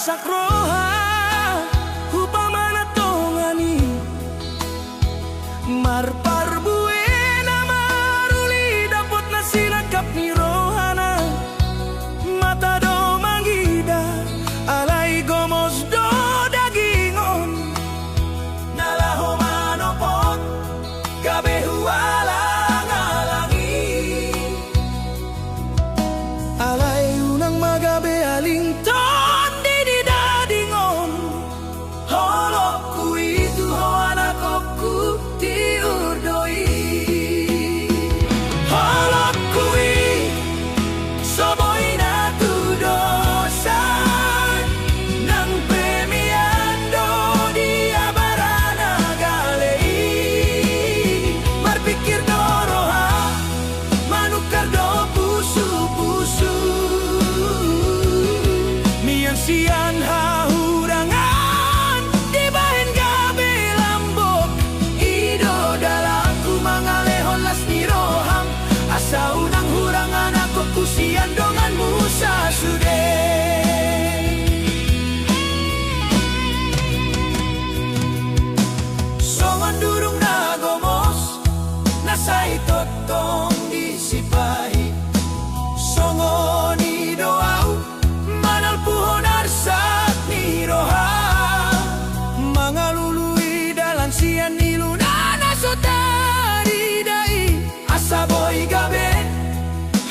sakroha upamana tongani marpar buena maruli dapat nasinakap ni rohana mata do manggida alay gomos do dagingon nalaho manopot gabe hualang alangi alay unang magabe aling ton di dadingon holok ku itu ho anakku tiurdoi holok kui soboy na tu dosan nang premiando dia barana galei marpikir doroha manukar do pusu-pusu mian sian hahurangan di bahen gabe lambok ido dalangku mangalehon las niroham asa unang hurangan aku kusian dongan musa sude songon durung nagomos nasay totong disipahi songon idoau manal puhon arsak ni roha mangalului dalan sian ilunana sotari dai asaboy gabe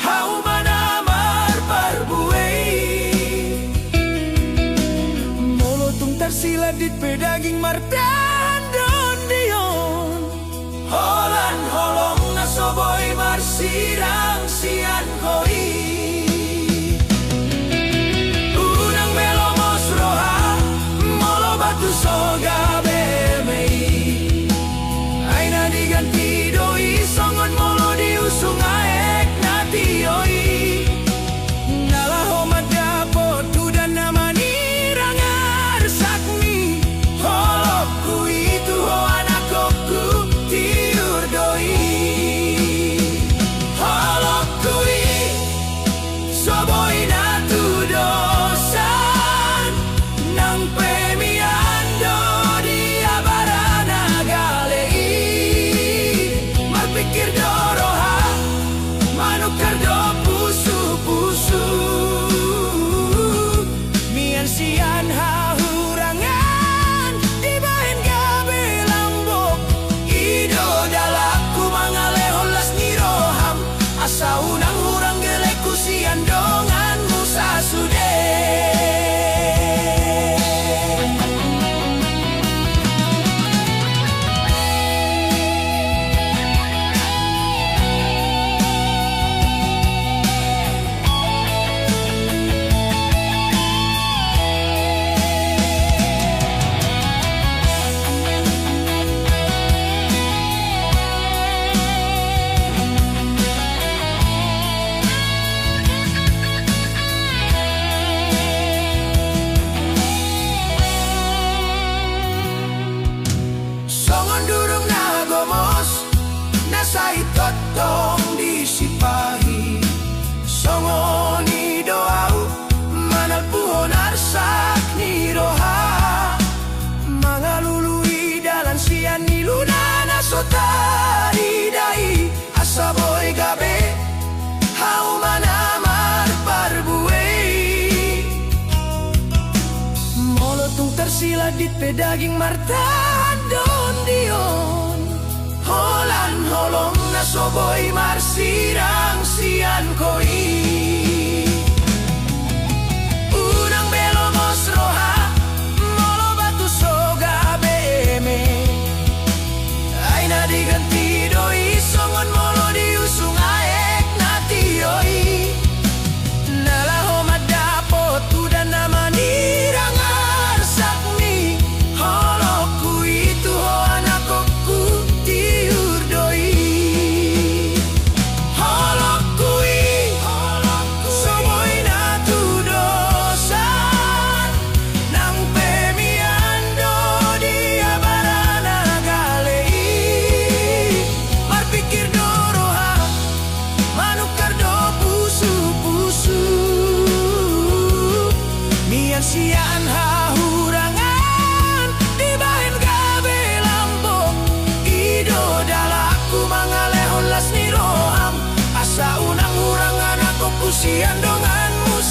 hau manamar parbuei molotung tersiladit pedaging martandon dion holan holong nasoboy marsirang sian koi unang melomos roha molo batu soga bemei aina diganti doi songon molo diusung aek natioi nalaho madapo tudan namani rangar sakmi holokku itu ho anakku tiurdoi holokku soboy na tu dosan nang premiando dia barana galei marpikir doroha manukar do pusu-pusu mian sian hahurangan di bahen gabe lambok ido dalaku mangalehon las niroham asa unang hurang geleku sian dongan musa sude songon durung nagomos nasay totong disipahi songon idoau manal puhon arsak ni roha mangalului dalan sian ilunana sotari dai asaboy gabe hau manamar parbuei molotung tersiladit pedaging martandon dion holan holong nasoboy marsirang sian koi unang belomos roha molo batu soga beme aina diganti doi songon molo diusung aek natioi nalaho madapo tudan namani rangar sakmi holokku itu ho anakku tiurdoi holokku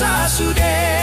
Musa sude.